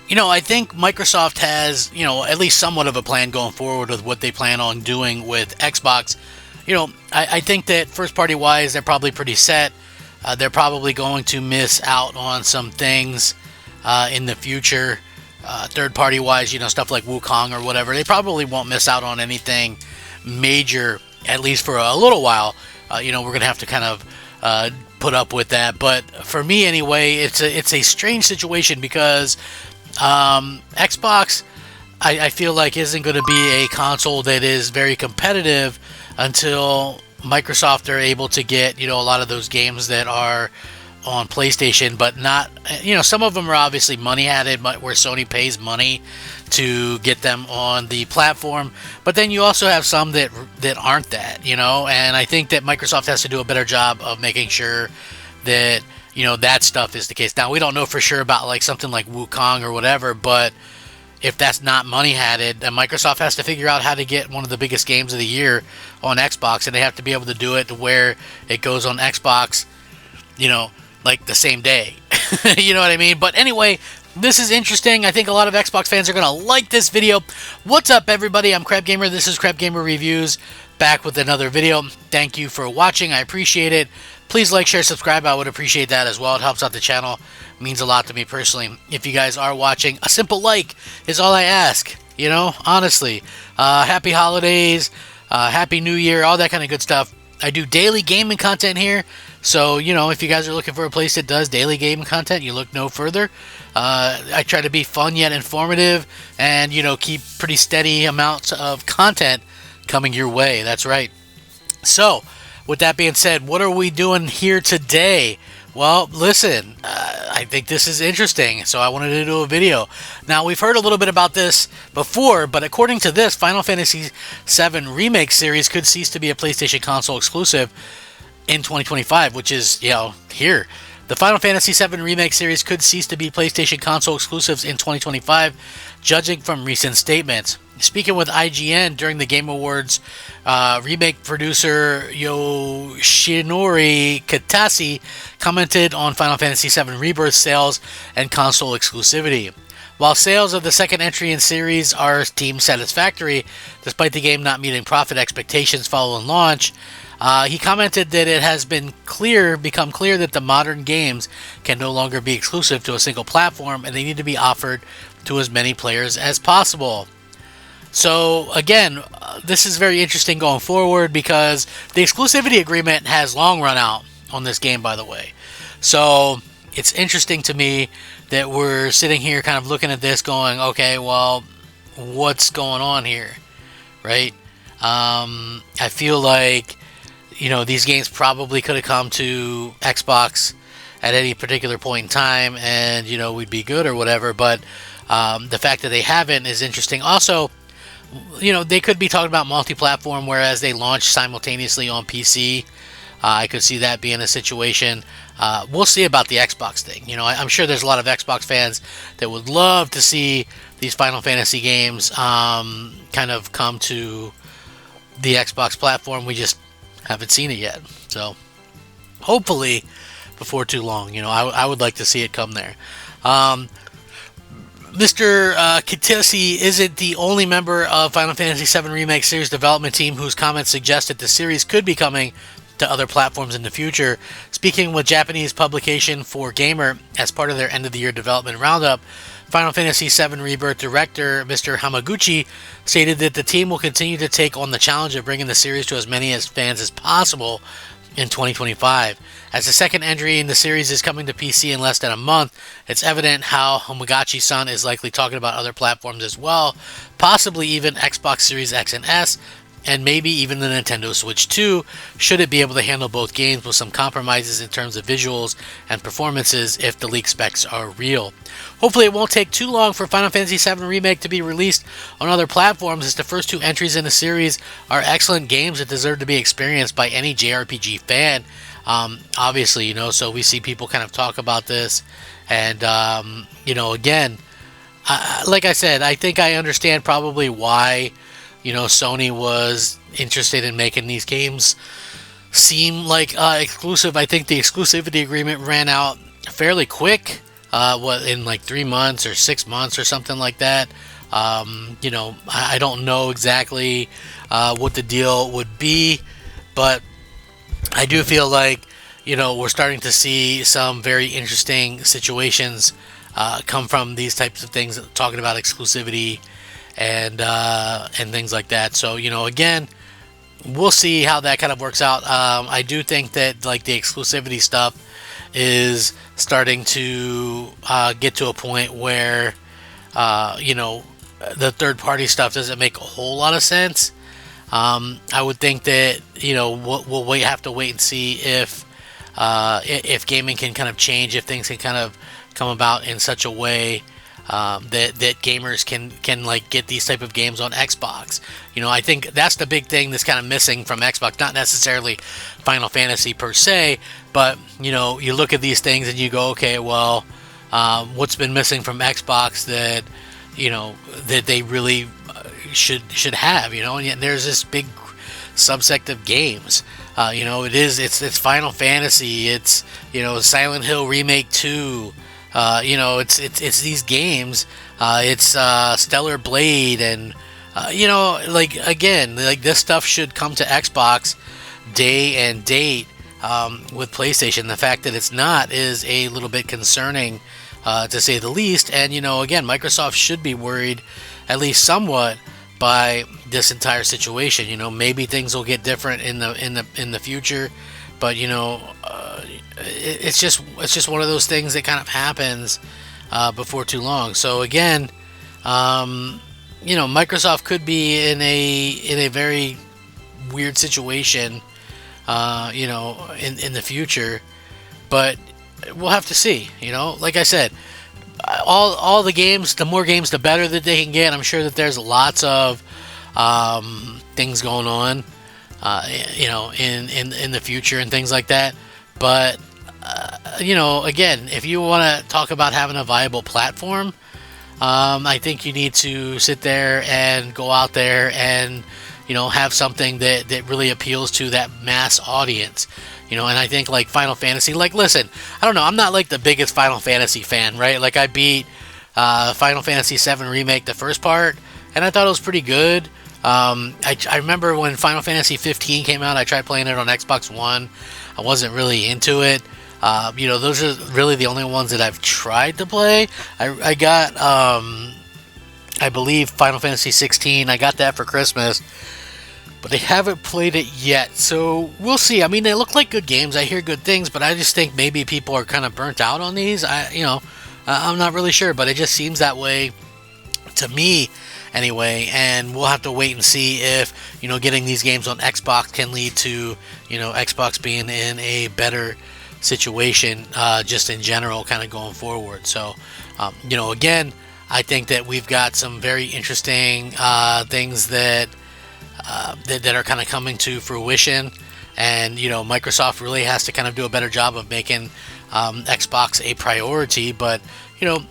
I think Microsoft has, at least somewhat of a plan going forward with what they plan on doing with Xbox. I think that first party wise, they're probably pretty set. They're probably going to miss out on some things in the future. Third party wise, stuff like Wukong or whatever, they probably won't miss out on anything major, at least for a little while. We're going to have to kind of put up with that. But for me, anyway, it's a strange situation because Xbox, I feel like, isn't going to be a console that is very competitive until Microsoft are able to get, a lot of those games that are on PlayStation, but not, some of them are obviously money added, where Sony pays money to get them on the platform. But then you also have some that aren't that, and I think that Microsoft has to do a better job of making sure that, that stuff is the case. Now, we don't know for sure about like something like Wukong or whatever, but if that's not money added, then Microsoft has to figure out how to get one of the biggest games of the year on Xbox, and they have to be able to do it to where it goes on Xbox, like the same day. You know what I mean? But anyway, this is interesting. I think a lot of Xbox fans are going to like this video. What's up, everybody? I'm Crab Gamer. This is Crab Gamer Reviews, back with another video. Thank you for watching. I appreciate it. Please like, share, subscribe. I would appreciate that as well. It helps out the channel. It means a lot to me personally. If you guys are watching, a simple like is all I ask. Honestly. Happy holidays. Happy New Year. All that kind of good stuff. I do daily gaming content here. So, if you guys are looking for a place that does daily gaming content, you look no further. I try to be fun yet informative and, keep pretty steady amounts of content coming your way. That's right. So, with that being said, what are we doing here today? Well, listen, I think this is interesting, so I wanted to do a video. Now, we've heard a little bit about this before, but according to this, Final Fantasy VII Remake series could cease to be a PlayStation console exclusive in 2025, which is, here. The Final Fantasy VII Remake series could cease to be PlayStation console exclusives in 2025, judging from recent statements. Speaking with IGN during the Game Awards, remake producer Yoshinori Kitase commented on Final Fantasy VII Rebirth sales and console exclusivity. While sales of the second entry in series are deemed satisfactory, despite the game not meeting profit expectations following launch, he commented that it has become clear that the modern games can no longer be exclusive to a single platform, and they need to be offered to as many players as possible. So again, this is very interesting going forward because the exclusivity agreement has long run out on this game, by the way. So it's interesting to me that we're sitting here kind of looking at this going, okay, well, what's going on here, right? I feel like, these games probably could have come to Xbox at any particular point in time and, we'd be good or whatever, but the fact that they haven't is interesting. Also, they could be talking about multi-platform, whereas they launch simultaneously on PC. I could see that being a situation. We'll see about the Xbox thing. I'm sure there's a lot of Xbox fans that would love to see these Final Fantasy games kind of come to the Xbox platform. We just haven't seen it yet. So hopefully before too long, I would like to see it come there. Mr. Kitase isn't the only member of Final Fantasy VII Remake series development team whose comments suggest that the series could be coming to other platforms in the future. Speaking with Japanese publication 4Gamer as part of their end-of-the-year development roundup, Final Fantasy VII Rebirth director Mr. Hamaguchi stated that the team will continue to take on the challenge of bringing the series to as many fans as possible in 2025. As the second entry in the series is coming to PC in less than a month, it's evident how Hamaguchi-san is likely talking about other platforms as well, possibly even Xbox Series X and S, and maybe even the Nintendo Switch 2, should it be able to handle both games with some compromises in terms of visuals and performances if the leak specs are real. Hopefully it won't take too long for Final Fantasy VII Remake to be released on other platforms, as the first two entries in the series are excellent games that deserve to be experienced by any JRPG fan. Obviously, so we see people kind of talk about this, and, again, like I said, I think I understand probably why Sony was interested in making these games seem like exclusive. I think the exclusivity agreement ran out fairly quick. in like 3 months or 6 months or something like that. I don't know exactly what the deal would be, but I do feel like we're starting to see some very interesting situations come from these types of things, talking about exclusivity and things like that. So again, we'll see how that kind of works out. I do think that like the exclusivity stuff is starting to get to a point where the third party stuff doesn't make a whole lot of sense. I would think that we'll have to wait and see if gaming can kind of change, if things can kind of come about in such a way that gamers can like get these type of games on Xbox. I think that's the big thing that's kind of missing from Xbox. Not necessarily Final Fantasy per se, but you look at these things and you go, okay, well, what's been missing from Xbox that that they really should have, and yet there's this big subsect of games. It's Final Fantasy, it's Silent Hill Remake 2, it's these games, it's Stellar Blade, and like again, like this stuff should come to Xbox day and date. With PlayStation, the fact that it's not is a little bit concerning, to say the least. And again, Microsoft should be worried, at least somewhat, by this entire situation. Maybe things will get different in the future, but it's just one of those things that kind of happens before too long. So again, Microsoft could be in a very weird situation, in the future, but we'll have to see. Like I said, all the games, the more games, the better that they can get. I'm sure that there's lots of things going on, in the future and things like that. But again, if you want to talk about having a viable platform, I think you need to sit there and go out there and have something that really appeals to that mass audience. And I think like Final Fantasy, like, listen, I don't know, I'm not like the biggest Final Fantasy fan, right? Like I beat Final Fantasy VII Remake, the first part, and I thought it was pretty good. I remember when Final Fantasy 15 came out, I tried playing it on Xbox One. I wasn't really into it. Those are really the only ones that I've tried to play. I got, I believe, Final Fantasy 16. I got that for Christmas, but I haven't played it yet, so we'll see. I mean, they look like good games. I hear good things, but I just think maybe people are kind of burnt out on these. I'm not really sure, but it just seems that way to me anyway, and we'll have to wait and see if getting these games on Xbox can lead to Xbox being in a better situation, just in general, kind of going forward. So again, I think that we've got some very interesting things that are kind of coming to fruition, and Microsoft really has to kind of do a better job of making Xbox a priority. But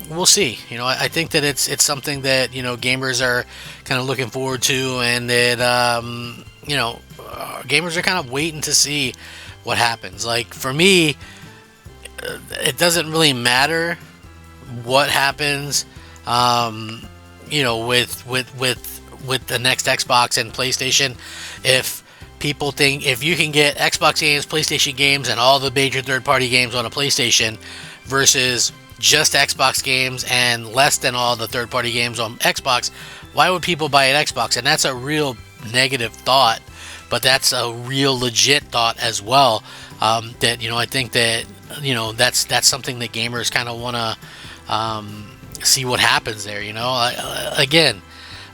we'll see. I think that it's something that gamers are kind of looking forward to, and that gamers are kind of waiting to see what happens. Like for me, it doesn't really matter what happens, with the next Xbox and PlayStation. If people think if you can get Xbox games, PlayStation games, and all the major third-party games on a PlayStation versus just Xbox games and less than all the third-party games on Xbox, why would people buy an Xbox? And that's a real negative thought, but that's a real legit thought as well. That I think that that's something that gamers kind of want to see what happens there. Again,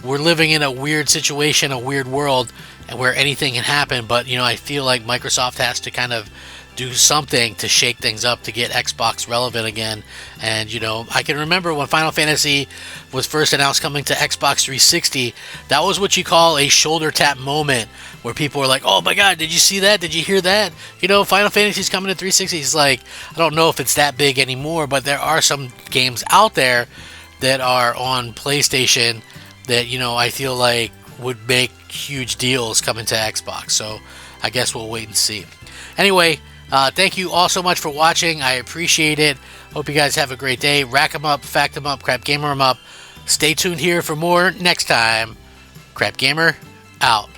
we're living in a weird situation, a weird world, where anything can happen. But I feel like Microsoft has to kind of do something to shake things up to get Xbox relevant again. And I can remember when Final Fantasy was first announced coming to Xbox 360, that was what you call a shoulder tap moment, where people were like, oh my god, did you see that, did you hear that, Final Fantasy's coming to 360. It's like, I don't know if it's that big anymore, but there are some games out there that are on PlayStation that I feel like would make huge deals coming to Xbox. So I guess we'll wait and see. Anyway, Thank you all so much for watching. I appreciate it. Hope you guys have a great day. Rack 'em up, fact 'em up, Crap Gamer 'em up. Stay tuned here for more next time. Crap Gamer, out.